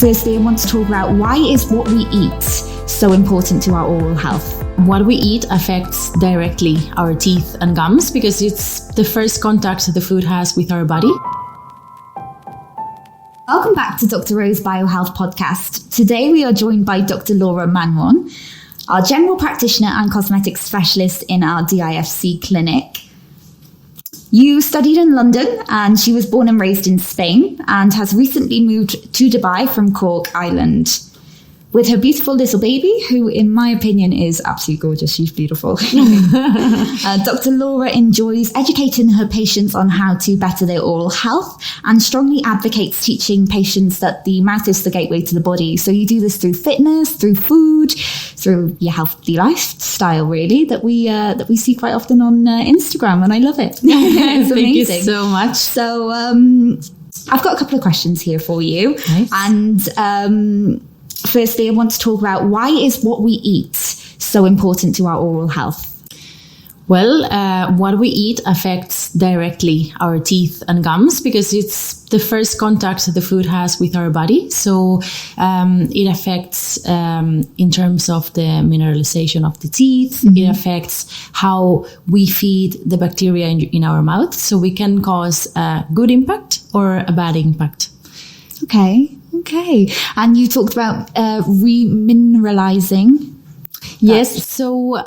Firstly, I want to talk about why is what we eat so important to our oral health? What we eat affects directly our teeth and gums because it's the first contact the food has with our body. Welcome back to Dr. Roze BioHealth podcast. Today we are joined by Dr. Laura Maanon, our general practitioner and cosmetic specialist in our DIFC clinic. You studied in London and she was born and raised in Spain and has recently moved to Dubai from Cork, Ireland. With her beautiful little baby, who in my opinion is absolutely gorgeous. She's beautiful. Dr. Laura enjoys educating her patients on how to better their oral health and strongly advocates teaching patients that the mouth is the gateway to the body. So you do this through fitness, through food, through your healthy lifestyle, really, that we see quite often on Instagram, and I love it. It's amazing. Thank you so much. So I've got a couple of questions here for you. Nice. And firstly, I want to talk about why is what we eat so important to our oral health? Well, what we eat affects directly our teeth and gums because it's the first contact the food has with our body. So it affects in terms of the mineralization of the teeth. Mm-hmm. It affects how we feed the bacteria in our mouth. So we can cause a good impact or a bad impact. Okay. And you talked about remineralizing. Yes. So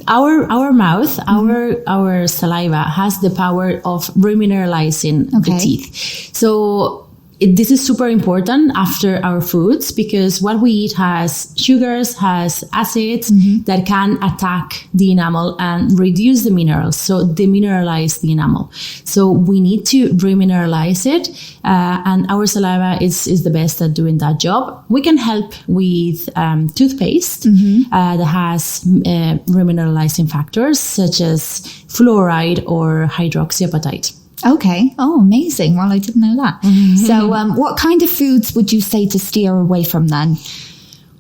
our mouth, mm-hmm. our saliva has the power of remineralizing the teeth. So this is super important after our foods because what we eat has sugars, has acids mm-hmm. that can attack the enamel and reduce the minerals, so demineralize the enamel. So we need to remineralize it, and our saliva is the best at doing that job. We can help with toothpaste mm-hmm. That has remineralizing factors such as fluoride or hydroxyapatite. Okay. Oh, amazing. Well, I didn't know that. Mm-hmm. So what kind of foods would you say to steer away from then?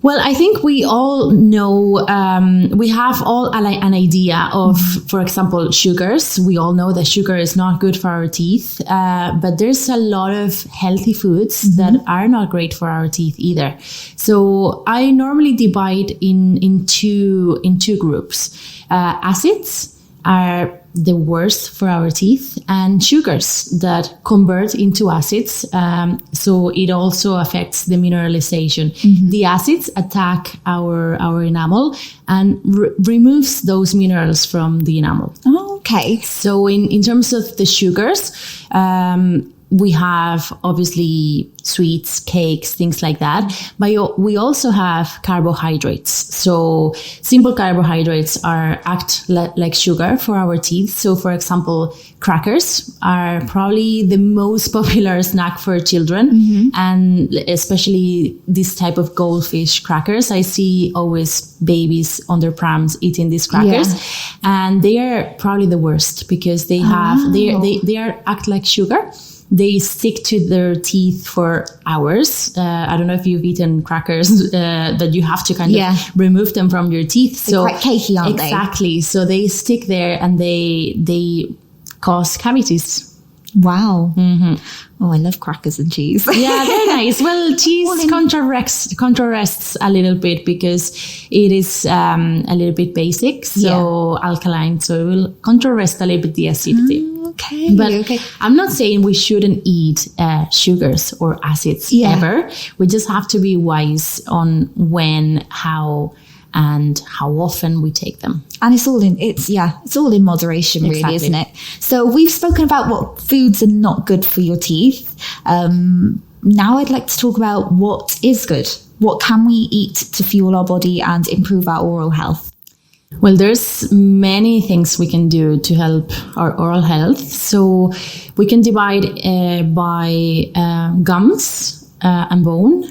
Well, I think we all know, we have all an idea of, for example, sugars. We all know that sugar is not good for our teeth, but there's a lot of healthy foods mm-hmm. that are not great for our teeth either. So I normally divide in two groups. Acids are the worst for our teeth, and sugars that convert into acids. So it also affects the mineralization. Mm-hmm. The acids attack our enamel and removes those minerals from the enamel. Oh, okay. So in terms of the sugars, we have obviously sweets, cakes, things like that. But we also have carbohydrates. So simple carbohydrates act like sugar for our teeth. So for example, crackers are probably the most popular snack for children. Mm-hmm. And especially this type of goldfish crackers. I see always babies on their prams eating these crackers. Yeah. And they are probably the worst because they act like sugar. They stick to their teeth for hours. I don't know if you've eaten crackers that you have to kind of remove them from your teeth. They're quite cakey, aren't they? Exactly. So they stick there and they cause cavities. Wow. Mm-hmm. Oh, I love crackers and cheese. Yeah, they're nice. Well, cheese contrasts a little bit because it is a little bit basic, so alkaline, so it will contrast a little bit the acidity. Okay. But I'm not saying we shouldn't eat sugars or acids ever. We just have to be wise on when, how, and how often we take them. And it's all in moderation, really, isn't it? So we've spoken about what foods are not good for your teeth. Now I'd like to talk about what is good. What can we eat to fuel our body and improve our oral health? Well, there's many things we can do to help our oral health. So we can divide by gums, and bone,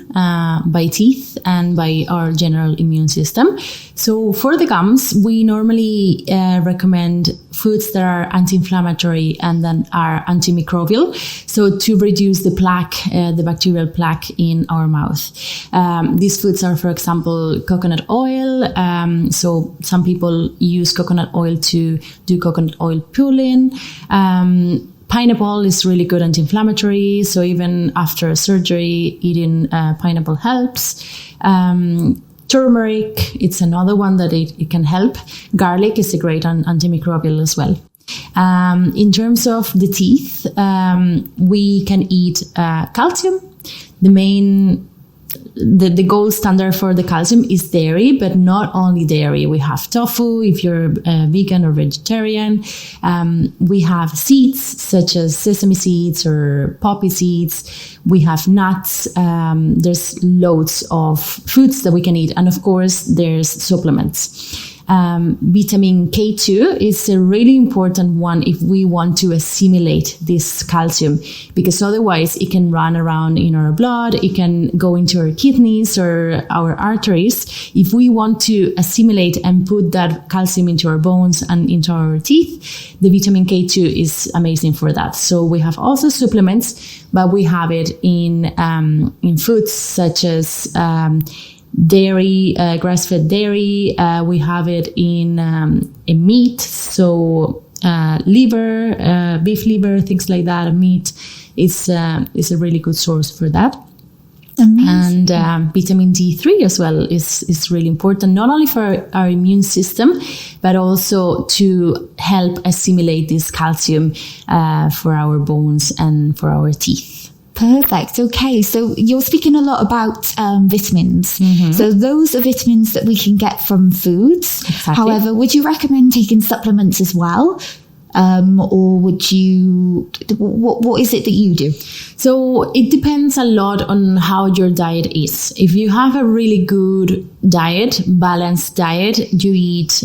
by teeth, and by our general immune system. So for the gums, we normally recommend foods that are anti-inflammatory and then are antimicrobial. So to reduce the plaque, the bacterial plaque in our mouth. These foods are, for example, coconut oil. So some people use coconut oil to do coconut oil pulling. Pineapple is really good anti-inflammatory. So even after surgery, eating pineapple helps. Turmeric, it's another one that it can help. Garlic is a great antimicrobial as well. In terms of the teeth, we can eat calcium. The gold standard for the calcium is dairy, but not only dairy. We have tofu if you're vegan or vegetarian. We have seeds such as sesame seeds or poppy seeds. We have nuts. There's loads of foods that we can eat. And of course, there's supplements. Vitamin K2 is a really important one if we want to assimilate this calcium, because otherwise it can run around in our blood, it can go into our kidneys or our arteries. If we want to assimilate and put that calcium into our bones and into our teeth, the vitamin K2 is amazing for that. So we have also supplements, but we have it in foods such as dairy, grass-fed dairy. We have it in meat, so liver, beef liver, things like that. Meat is a really good source for that. Amazing. And vitamin D3 as well is really important, not only for our immune system, but also to help assimilate this calcium for our bones and for our teeth. Perfect. Okay. So you're speaking a lot about vitamins. Mm-hmm. So those are vitamins that we can get from foods. Exactly. However, would you recommend taking supplements as well? Or would you, what is it that you do? So it depends a lot on how your diet is. If you have a really good diet, balanced diet, you eat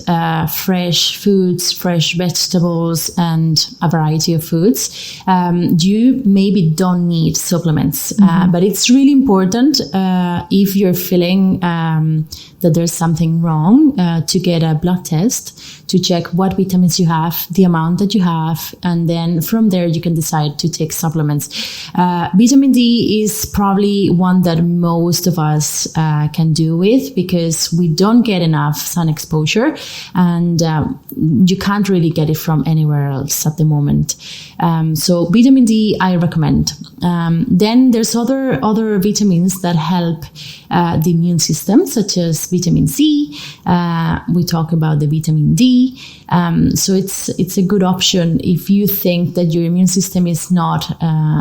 fresh foods, fresh vegetables, and a variety of foods, you maybe don't need supplements. Mm-hmm. But it's really important if you're feeling that there's something wrong, to get a blood test to check what vitamins you have, the amount that you have, and then from there you can decide to take supplements. Vitamin D is probably one that most of us can do with, because we don't get enough sun exposure, and you can't really get it from anywhere else at the moment. So vitamin D, I recommend. Then there's other vitamins that help the immune system, such as vitamin C. We talk about the vitamin D. So it's a good option if you think that your immune system is not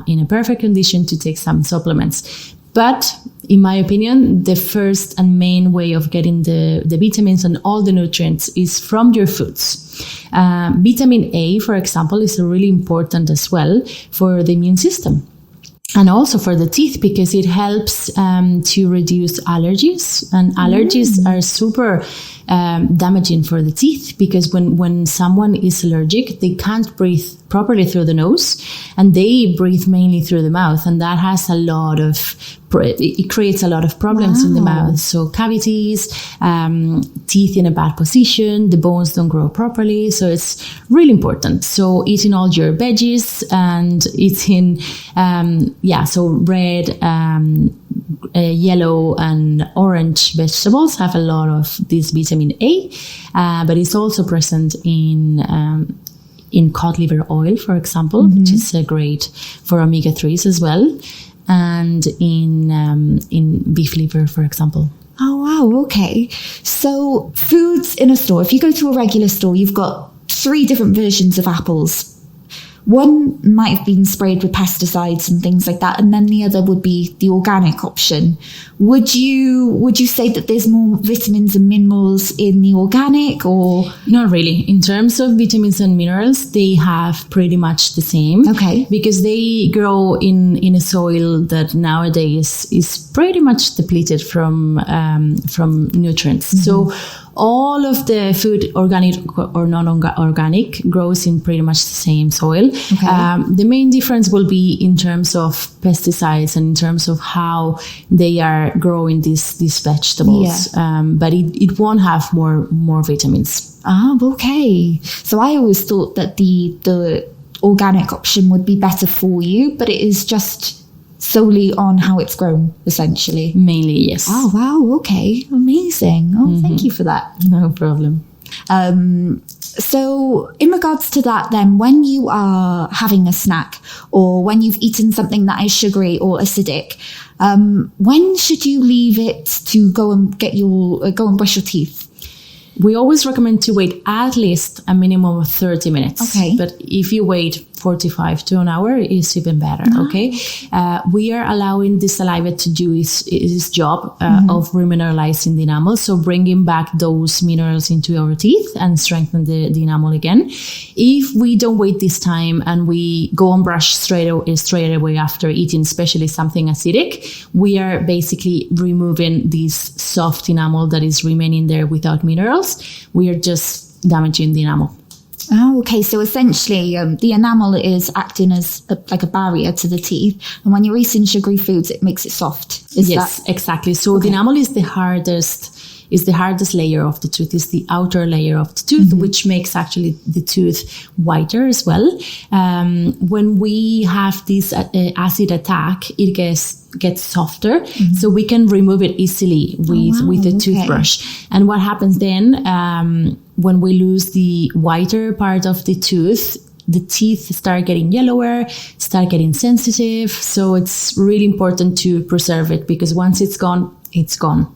in a perfect condition to take some supplements. But in my opinion, the first and main way of getting the vitamins and all the nutrients is from your foods. Vitamin A, for example, is really important as well for the immune system. And also for the teeth, because it helps to reduce allergies. And allergies are super damaging for the teeth, because when someone is allergic, they can't breathe properly through the nose, and they breathe mainly through the mouth, and that has it creates a lot of problems in the mouth. So cavities, teeth in a bad position, the bones don't grow properly. So it's really important. So eating all your veggies and eating, so red, yellow and orange vegetables have a lot of this vitamin A, but it's also present in cod liver oil, for example, which is great for omega-3s as well, and in beef liver, for example. Oh, wow. Okay. So foods in a store, if you go to a regular store, you've got 3 different versions of apples. One might have been sprayed with pesticides and things like that, and then the other would be the organic option. Would you say that there's more vitamins and minerals in the organic, or? Not really. In terms of vitamins and minerals, they have pretty much the same. Okay. Because they grow in a soil that nowadays is pretty much depleted from nutrients. Mm-hmm. So all of the food, organic or non-organic, grows in pretty much the same soil. Okay. The main difference will be in terms of pesticides and in terms of how they are growing these vegetables. Yeah. But it won't have more vitamins. Ah, okay. So I always thought that the organic option would be better for you, but it is just solely on how it's grown, essentially. Mainly, yes. Oh, wow. Okay. Amazing. Oh, thank you for that. No problem. So in regards to that, then, when you are having a snack or when you've eaten something that is sugary or acidic, when should you leave it to go and brush your teeth? We always recommend to wait at least a minimum of 30 minutes. Okay. But if you wait 45 to an hour, it's even better. Okay. We are allowing the saliva to do its job of remineralizing the enamel. So bringing back those minerals into our teeth and strengthen the enamel again. If we don't wait this time and we go and brush straight away after eating, especially something acidic, we are basically removing this soft enamel that is remaining there without minerals. We are just damaging the enamel. Oh, okay. So essentially, the enamel is acting as like a barrier to the teeth. And when you're eating sugary foods, it makes it soft. Yes, exactly. So the enamel is the hardest layer of the tooth, is the outer layer of the tooth, which makes actually the tooth whiter as well. When we have this acid attack, it gets softer, so we can remove it easily with a toothbrush. And what happens then, when we lose the whiter part of the tooth, the teeth start getting yellower, start getting sensitive. So it's really important to preserve it, because once it's gone, it's gone.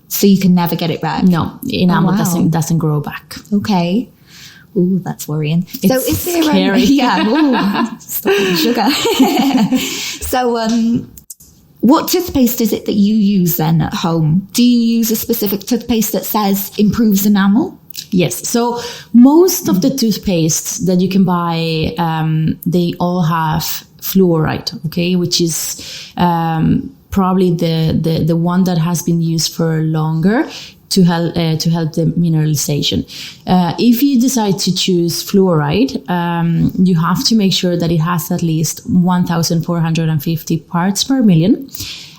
So you can never get it back? No, enamel doesn't grow back. Okay. Ooh, that's worrying. It's so is there scary. Stop the sugar. So what toothpaste is it that you use then at home? Do you use a specific toothpaste that says improves enamel? Yes. So most of the toothpastes that you can buy, they all have fluoride, okay, which is probably the one that has been used for longer to help the mineralization. If you decide to choose fluoride, you have to make sure that it has at least 1,450 parts per million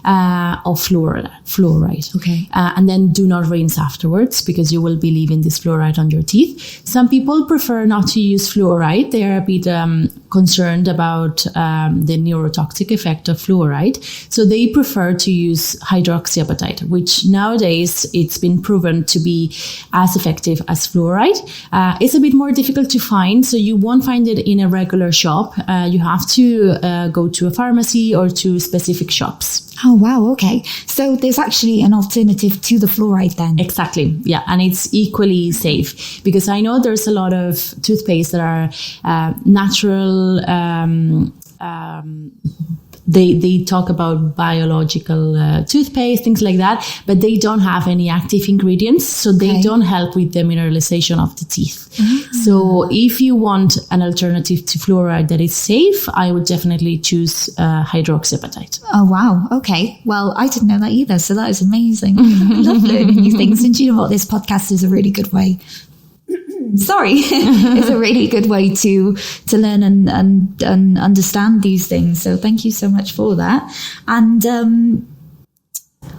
of fluoride. Okay. And then do not rinse afterwards, because you will be leaving this fluoride on your teeth. Some people prefer not to use fluoride. They are a bit concerned about the neurotoxic effect of fluoride. So they prefer to use hydroxyapatite, which nowadays it's been proven to be as effective as fluoride. It's a bit more difficult to find, so you won't find it in a regular shop. You have to go to a pharmacy or to specific shops. Oh, wow. Okay. So there's actually an alternative to the fluoride then. Exactly. Yeah. And it's equally safe, because I know there's a lot of toothpaste that are natural. They talk about biological toothpaste, things like that, but they don't have any active ingredients, so they don't help with the mineralization of the teeth. So if you want an alternative to fluoride that is safe, I would definitely choose hydroxyapatite. Oh, wow. Okay. Well, I didn't know that either, so that is amazing. I love learning new things. And you know what? This podcast is a really good way. It's a really good way to learn and understand these things. So thank you so much for that. And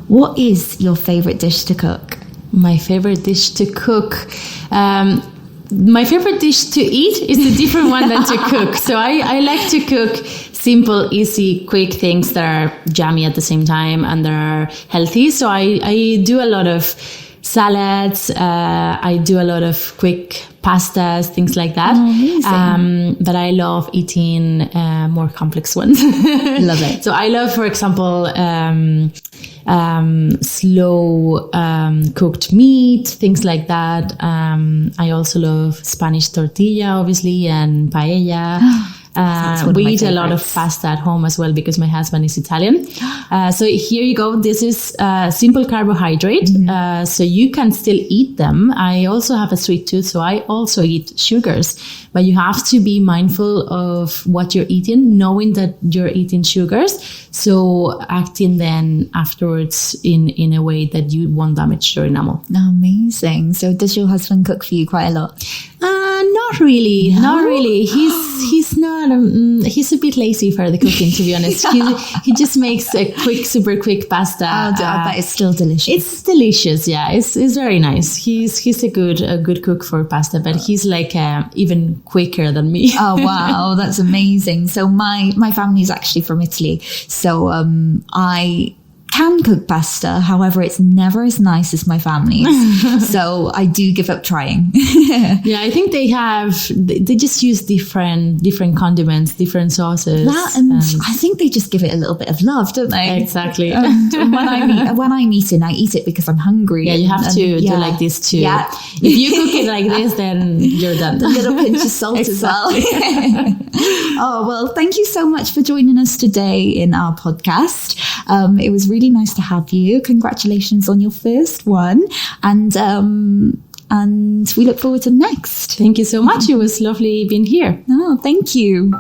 what is your favorite dish to cook? My favorite dish to cook. My favorite dish to eat is a different one than to cook. So I like to cook simple, easy, quick things that are yummy at the same time and that are healthy. So I do a lot of salads. I do a lot of quick pastas, things like that. But I love eating more complex ones. Love it. So I love, for example, slow cooked meat, things like that. I also love Spanish tortilla, obviously, and paella. We eat a lot of pasta at home as well, because my husband is Italian. So here you go. This is simple carbohydrate. So you can still eat them. I also have a sweet tooth, so I also eat sugars. But you have to be mindful of what you're eating, knowing that you're eating sugars. So acting then afterwards in a way that you won't damage your enamel. Amazing. So does your husband cook for you quite a lot? Not really. No? Not really. He's not. He's a bit lazy for the cooking, to be honest. He just makes a super quick pasta. But it's still delicious. It's delicious. Yeah, it's very nice. He's a good cook for pasta, but he's like even quicker than me. Oh wow, that's amazing. So my family is actually from Italy, so I can cook pasta. However, it's never as nice as my family's. So I do give up trying. Yeah, I think they just use different condiments, different sauces. And I think they just give it a little bit of love, don't they? Exactly. And when I'm eating, I eat it because I'm hungry. Yeah, you have to do like this too. Yeah. If you cook it like this, then you're done. A little pinch of salt as well. Oh, well, thank you so much for joining us today in our podcast. It was really nice to have you. Congratulations on your first one. And we look forward to the next. Thank you so much. It was lovely being here. Oh, thank you.